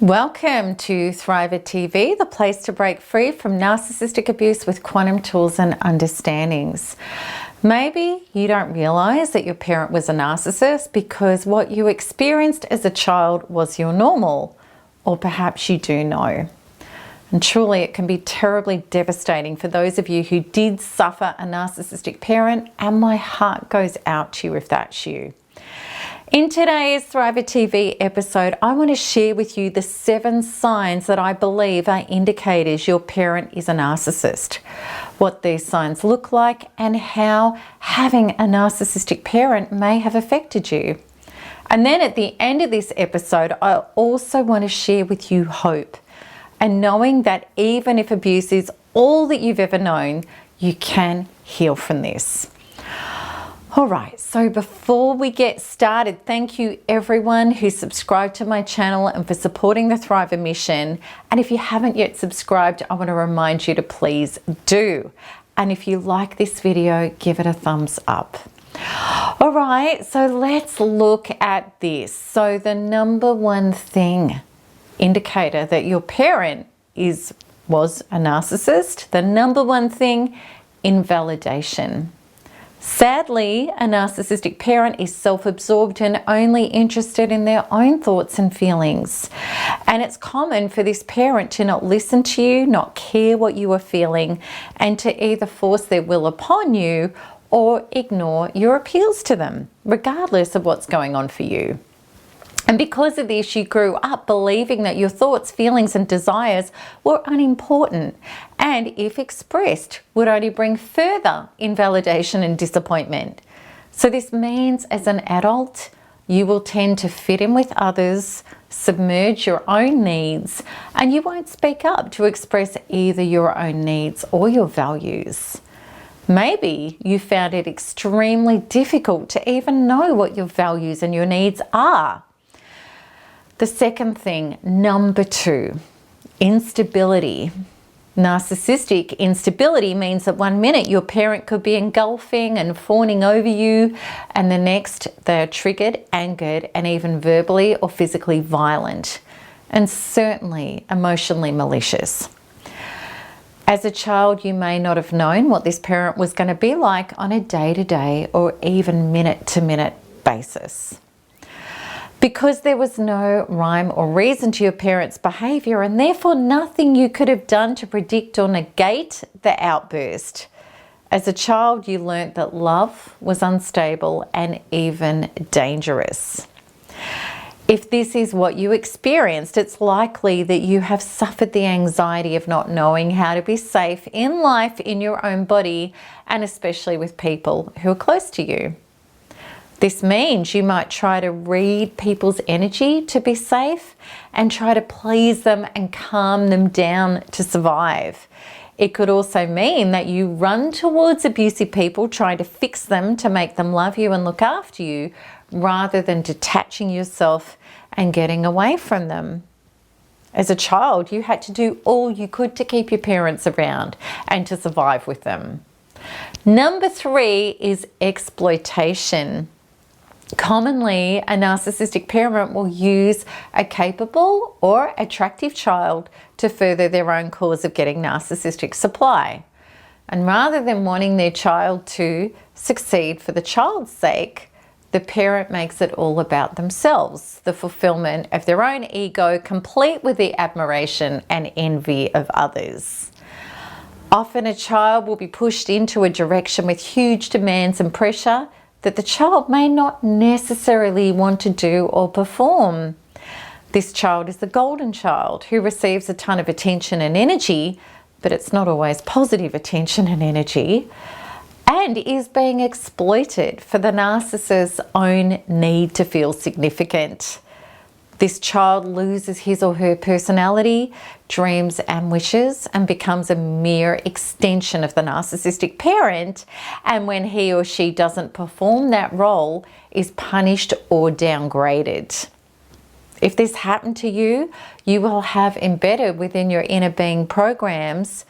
Welcome to Thriver TV, the place to break free from narcissistic abuse with quantum tools and understandings. Maybe you don't realize that your parent was a narcissist because what you experienced as a child was your normal, or perhaps you do know. And truly it can be terribly devastating for those of you who did suffer a narcissistic parent, and my heart goes out to you if that's you. In today's Thriver TV episode, I want to share with you the 7 signs that I believe are indicators your parent is a narcissist, what these signs look like, and how having a narcissistic parent may have affected you. And then at the end of this episode, I also want to share with you hope, and knowing that even if abuse is all that you've ever known, you can heal from this. All right, so before we get started, thank you everyone who subscribed to my channel and for supporting the Thriver mission. And if you haven't yet subscribed, I want to remind you to please do. And if you like this video, give it a thumbs up. All right, so let's look at this. So the number one thing, indicator that your parent was a narcissist, the number one thing, invalidation. Sadly, a narcissistic parent is self-absorbed and only interested in their own thoughts and feelings. And it's common for this parent to not listen to you, not care what you are feeling, and to either force their will upon you or ignore your appeals to them, regardless of what's going on for you. And because of this, you grew up believing that your thoughts, feelings, and desires were unimportant, and if expressed, would only bring further invalidation and disappointment. So this means as an adult, you will tend to fit in with others, submerge your own needs, and you won't speak up to express either your own needs or your values. Maybe you found it extremely difficult to even know what your values and your needs are. The second thing, number 2, instability. Narcissistic instability means that one minute your parent could be engulfing and fawning over you, and the next they're triggered, angered, and even verbally or physically violent, and certainly emotionally malicious. As a child, you may not have known what this parent was going to be like on a day-to-day or even minute-to-minute basis. Because there was no rhyme or reason to your parents' behavior, and therefore nothing you could have done to predict or negate the outburst. As a child, you learnt that love was unstable and even dangerous. If this is what you experienced, it's likely that you have suffered the anxiety of not knowing how to be safe in life, in your own body, and especially with people who are close to you. This means you might try to read people's energy to be safe and try to please them and calm them down to survive. It could also mean that you run towards abusive people trying to fix them to make them love you and look after you, rather than detaching yourself and getting away from them. As a child, you had to do all you could to keep your parents around and to survive with them. Number 3 is exploitation. Commonly, a narcissistic parent will use a capable or attractive child to further their own cause of getting narcissistic supply. And rather than wanting their child to succeed for the child's sake, the parent makes it all about themselves, the fulfillment of their own ego, complete with the admiration and envy of others. Often a child will be pushed into a direction with huge demands and pressure that the child may not necessarily want to do or perform. This child is the golden child who receives a ton of attention and energy, but it's not always positive attention and energy, and is being exploited for the narcissist's own need to feel significant. This child loses his or her personality, dreams and wishes, and becomes a mere extension of the narcissistic parent, and when he or she doesn't perform that role, is punished or downgraded. If this happened to you, you will have embedded within your inner being programs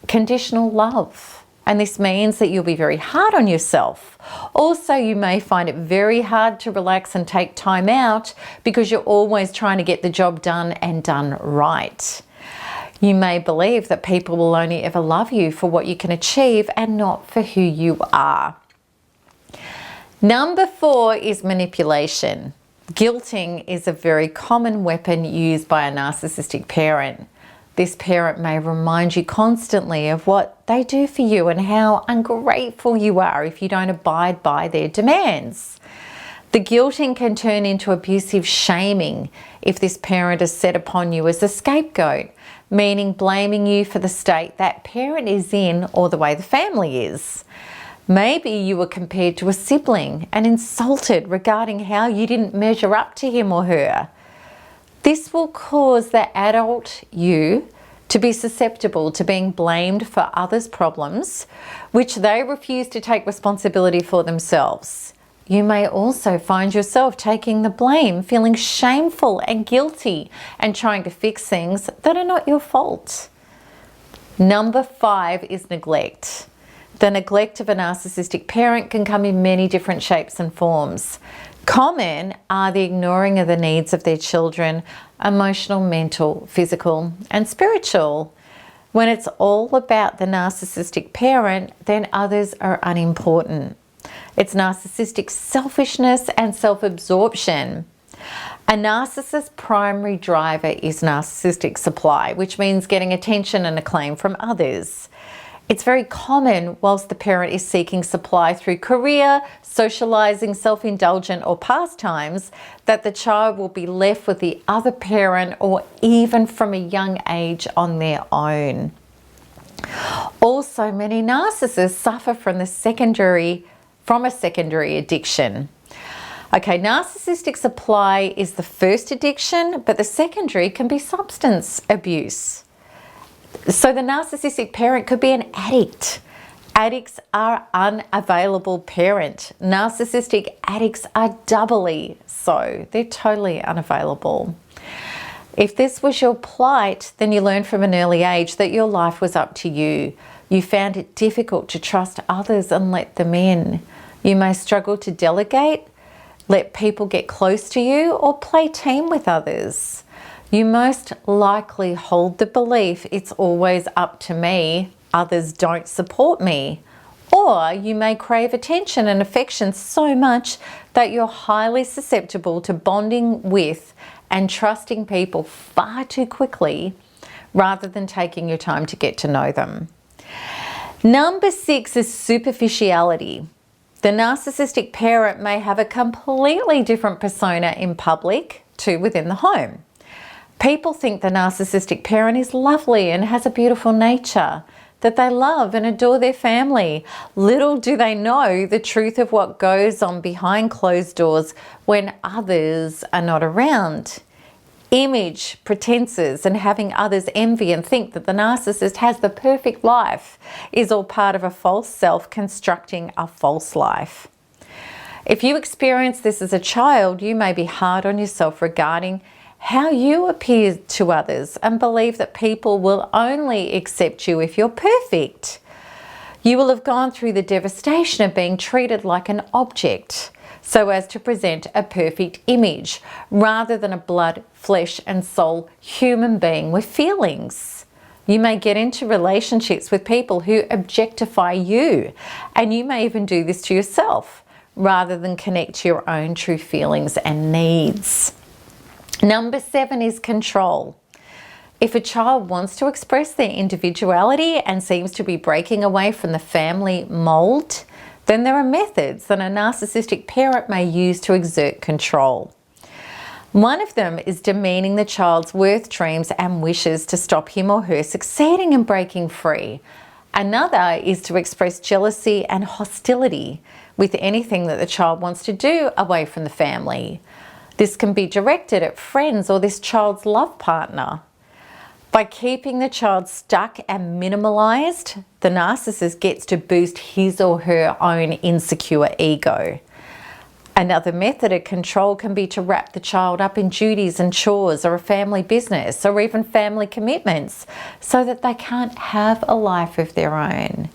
conditional love, And this means that you'll be very hard on yourself. Also, you may find it very hard to relax and take time out because you're always trying to get the job done and done right. You may believe that people will only ever love you for what you can achieve and not for who you are. Number 4 is manipulation. Guilting is a very common weapon used by a narcissistic parent. This parent may remind you constantly of what they do for you and how ungrateful you are if you don't abide by their demands. The guilting can turn into abusive shaming if this parent is set upon you as a scapegoat, meaning blaming you for the state that parent is in or the way the family is. Maybe you were compared to a sibling and insulted regarding how you didn't measure up to him or her. This will cause the adult you to be susceptible to being blamed for others' problems, which they refuse to take responsibility for themselves. You may also find yourself taking the blame, feeling shameful and guilty, and trying to fix things that are not your fault. Number 5 is neglect. The neglect of a narcissistic parent can come in many different shapes and forms. Common are the ignoring of the needs of their children, emotional, mental, physical, and spiritual. When it's all about the narcissistic parent, then others are unimportant. It's narcissistic selfishness and self-absorption. A narcissist's primary driver is narcissistic supply, which means getting attention and acclaim from others. It's very common whilst the parent is seeking supply through career, socializing, self-indulgent or pastimes that the child will be left with the other parent or even from a young age on their own. Also, many narcissists suffer from a secondary addiction. Okay, narcissistic supply is the first addiction, but the secondary can be substance abuse. So the narcissistic parent could be an addict. Addicts are unavailable parent. Narcissistic addicts are doubly so. They're totally unavailable. If this was your plight, then you learned from an early age that your life was up to you. You found it difficult to trust others and let them in. You may struggle to delegate, let people get close to you, or play team with others. You most likely hold the belief it's always up to me, others don't support me. Or you may crave attention and affection so much that you're highly susceptible to bonding with and trusting people far too quickly rather than taking your time to get to know them. Number 6 is superficiality. The narcissistic parent may have a completely different persona in public to within the home. People think the narcissistic parent is lovely and has a beautiful nature, that they love and adore their family. Little do they know the truth of what goes on behind closed doors when others are not around. Image, pretenses, and having others envy and think that the narcissist has the perfect life is all part of a false self constructing a false life. If you experience this as a child, you may be hard on yourself regarding how you appear to others and believe that people will only accept you if you're perfect. You will have gone through the devastation of being treated like an object so as to present a perfect image rather than a blood, flesh and soul human being with feelings. You may get into relationships with people who objectify you, and you may even do this to yourself rather than connect to your own true feelings and needs. Number 7 is control. If a child wants to express their individuality and seems to be breaking away from the family mold, then there are methods that a narcissistic parent may use to exert control. One of them is demeaning the child's worth, dreams and wishes to stop him or her succeeding and breaking free. Another is to express jealousy and hostility with anything that the child wants to do away from the family. This can be directed at friends or this child's love partner. By keeping the child stuck and minimalized, the narcissist gets to boost his or her own insecure ego. Another method of control can be to wrap the child up in duties and chores or a family business or even family commitments so that they can't have a life of their own.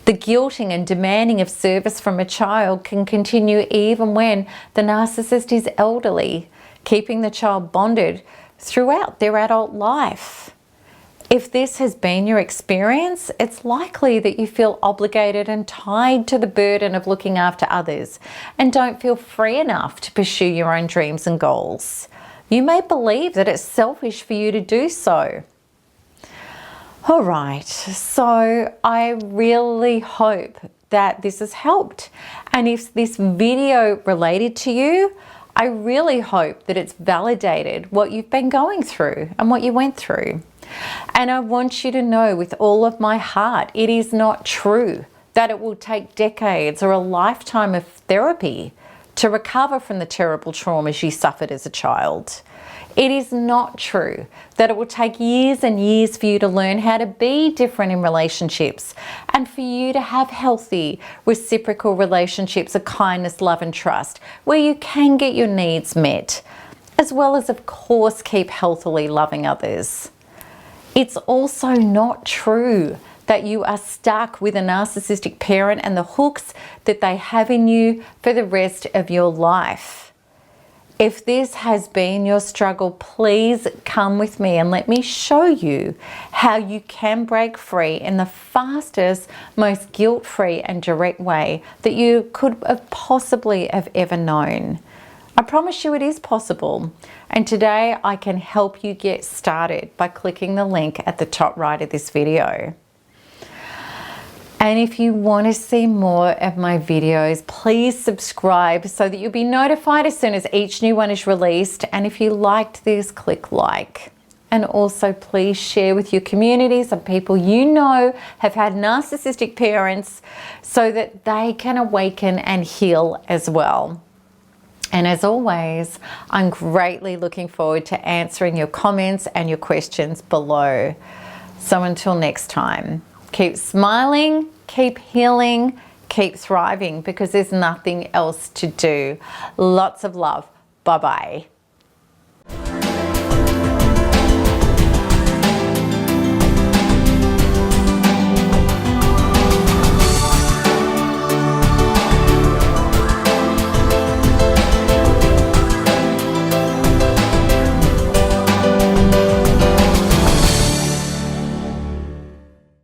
The guilting and demanding of service from a child can continue even when the narcissist is elderly, keeping the child bonded throughout their adult life. If this has been your experience, it's likely that you feel obligated and tied to the burden of looking after others and don't feel free enough to pursue your own dreams and goals. You may believe that it's selfish for you to do so. All right, so I really hope that this has helped. And if this video related to you, I really hope that it's validated what you've been going through and what you went through. And I want you to know with all of my heart, it is not true that it will take decades or a lifetime of therapy to recover from the terrible traumas you suffered as a child. It is not true that it will take years and years for you to learn how to be different in relationships and for you to have healthy, reciprocal relationships of kindness, love and trust, where you can get your needs met, as well as, of course, keep healthily loving others. It's also not true that you are stuck with a narcissistic parent and the hooks that they have in you for the rest of your life. If this has been your struggle, please come with me and let me show you how you can break free in the fastest, most guilt-free and direct way that you could have possibly have ever known. I promise you it is possible. And today I can help you get started by clicking the link at the top right of this video. And if you want to see more of my videos, please subscribe so that you'll be notified as soon as each new one is released. And if you liked this, click like. And also please share with your communities of people you know have had narcissistic parents so that they can awaken and heal as well. And as always, I'm greatly looking forward to answering your comments and your questions below. So until next time, keep smiling, keep healing, keep thriving, because there's nothing else to do. Lots of love. Bye-bye.